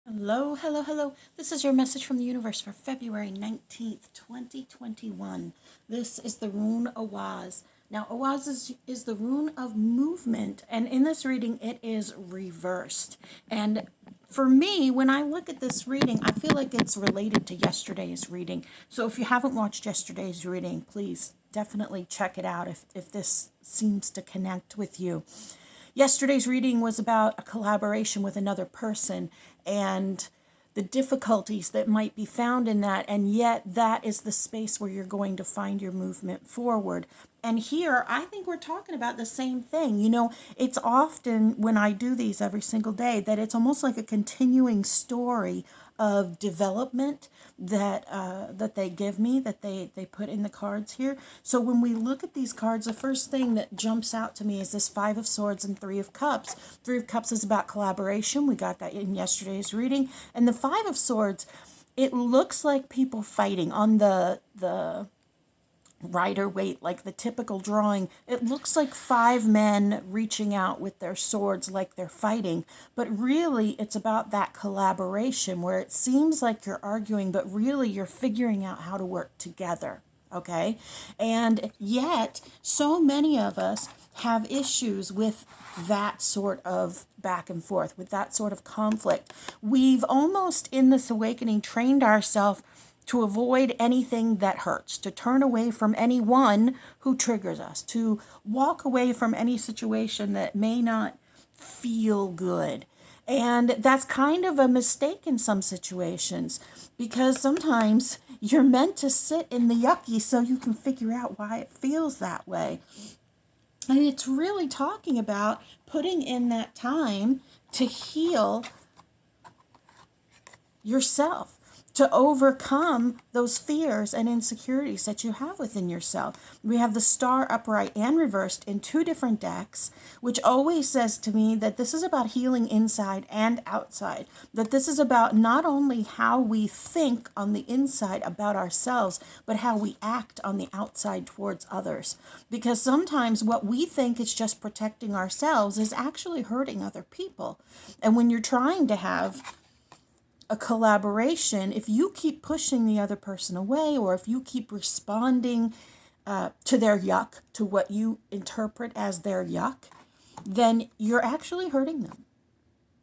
Hello, hello, hello. This is your message from the universe for February 19th, 2021. This is the rune Awaz. Now, Awaz is the rune of movement, and in this reading, it is reversed. And for me, when I look at this reading, I feel like it's related to yesterday's reading. So if you haven't watched yesterday's reading, please definitely check it out if this seems to connect with you. Yesterday's reading was about a collaboration with another person and the difficulties that might be found in that, and yet that is the space where you're going to find your movement forward. And here, I think we're talking about the same thing. You know, it's often when I do these every single day that it's almost like a continuing story of development that they give me, that they put in the cards here. So when we look at these cards, the first thing that jumps out to me is this Five of Swords and Three of Cups. Three of Cups is about collaboration. We got that in yesterday's reading. And the Five of Swords, it looks like people fighting on the Rider Waite, like the typical drawing. It looks like five men reaching out with their swords like they're fighting, but really it's about that collaboration where it seems like you're arguing, but really you're figuring out how to work together. Okay? And yet, so many of us have issues with that sort of back and forth, with that sort of conflict. We've almost, in this awakening, trained ourselves to avoid anything that hurts, to turn away from anyone who triggers us, to walk away from any situation that may not feel good. And that's kind of a mistake in some situations because sometimes you're meant to sit in the yucky so you can figure out why it feels that way. And it's really talking about putting in that time to heal yourself, to overcome those fears and insecurities that you have within yourself. We have the Star upright and reversed in two different decks, which always says to me that this is about healing inside and outside, that this is about not only how we think on the inside about ourselves, but how we act on the outside towards others. Because sometimes what we think is just protecting ourselves is actually hurting other people. And when you're trying to have a collaboration, if you keep pushing the other person away, or if you keep responding to their yuck, to what you interpret as their yuck, then you're actually hurting them.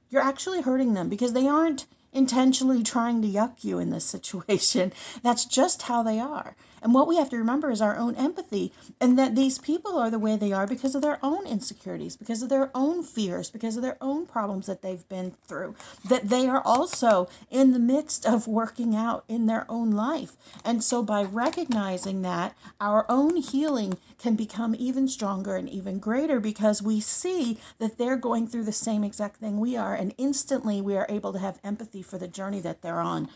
You're actually hurting them because they aren't intentionally trying to yuck you in this situation. That's just how they are. And what we have to remember is our own empathy, and that these people are the way they are because of their own insecurities, because of their own fears, because of their own problems that they've been through, that they are also in the midst of working out in their own life. And so by recognizing that, our own healing can become even stronger and even greater because we see that they're going through the same exact thing we are, and instantly we are able to have empathy for the journey that they're on.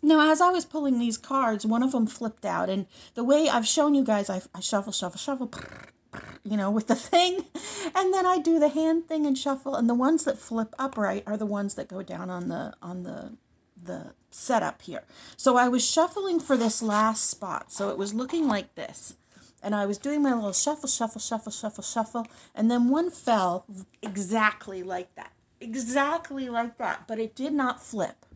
Now, as I was pulling these cards, one of them flipped out. And the way I've shown you guys, I shuffle, shuffle, shuffle, you know, with the thing. And then I do the hand thing and shuffle. And the ones that flip upright are the ones that go down on the setup here. So I was shuffling for this last spot. So it was looking like this. And I was doing my little shuffle, shuffle, shuffle, shuffle, shuffle. And then one fell exactly like that. Exactly like that. But it did not flip.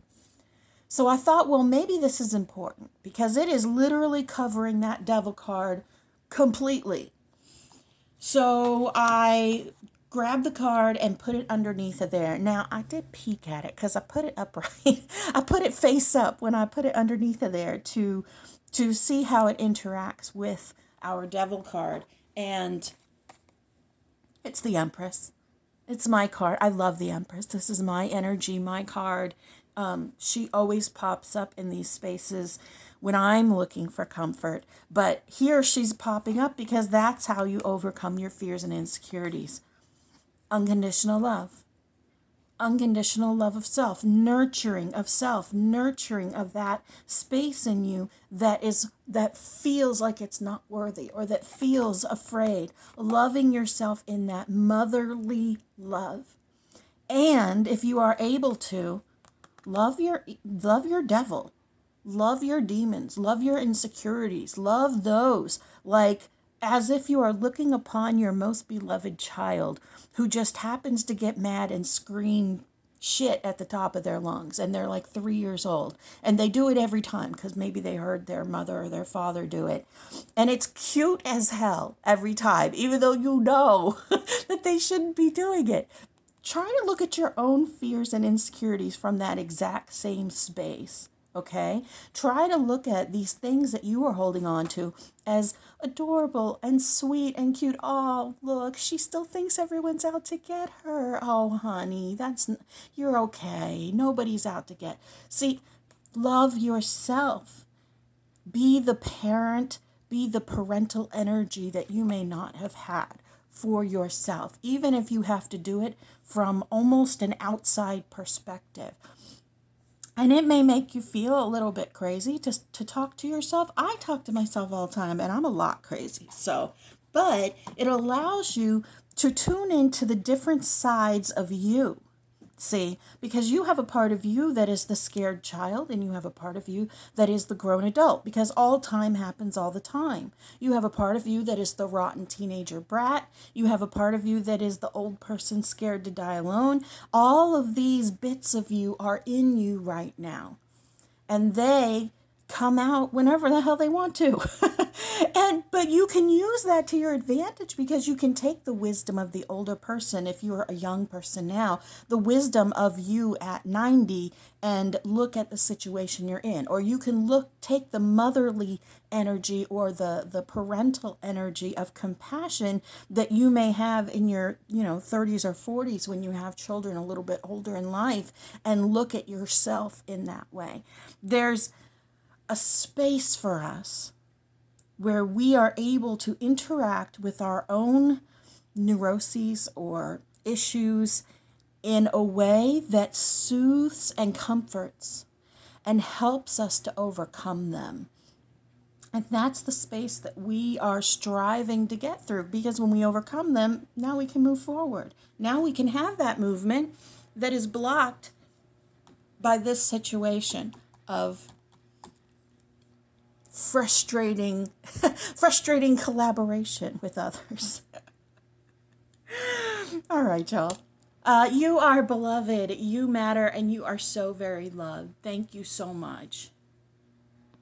So I thought, well, maybe this is important because it is literally covering that devil card completely. So I grabbed the card and put it underneath of there. Now, I did peek at it because I put it upright. I put it face up when I put it underneath of there to see how it interacts with our devil card. And it's the Empress. It's my card. I love the Empress. This is my energy, my card. She always pops up in these spaces when I'm looking for comfort. But here she's popping up because that's how you overcome your fears and insecurities. Unconditional love. Unconditional love of self, nurturing of that space in you that feels like it's not worthy or that feels afraid. Loving yourself in that motherly love. And if you are able to, love your devil. Love your demons. Love your insecurities. Love those like as if you are looking upon your most beloved child who just happens to get mad and scream shit at the top of their lungs, and they're like 3 years old, and they do it every time because maybe they heard their mother or their father do it, and it's cute as hell every time, even though you know that they shouldn't be doing it. Try to look at your own fears and insecurities from that exact same space. Okay? Try to look at these things that you are holding on to as adorable and sweet and cute. Oh, look, she still thinks everyone's out to get her. Oh, honey, you're okay. Nobody's out to get. See, love yourself. Be the parent, be the parental energy that you may not have had for yourself, even if you have to do it from almost an outside perspective. And it may make you feel a little bit crazy to talk to yourself. I talk to myself all the time, and I'm a lot crazy. So, but it allows you to tune into the different sides of you. See, because you have a part of you that is the scared child, and you have a part of you that is the grown adult, because all time happens all the time. You have a part of you that is the rotten teenager brat. You have a part of you that is the old person scared to die alone. All of these bits of you are in you right now, and they come out whenever the hell they want to. But you can use that to your advantage, because you can take the wisdom of the older person, if you're a young person now, the wisdom of you at 90, and look at the situation you're in. Or you can take the motherly energy, or the parental energy of compassion that you may have in your 30s or 40s, when you have children a little bit older in life, and look at yourself in that way. There's a space for us where we are able to interact with our own neuroses or issues in a way that soothes and comforts and helps us to overcome them. And that's the space that we are striving to get through, because when we overcome them, now we can move forward. Now we can have that movement that is blocked by this situation of frustrating collaboration with others. All right, y'all. You are beloved, you matter, and you are so very loved. Thank you so much.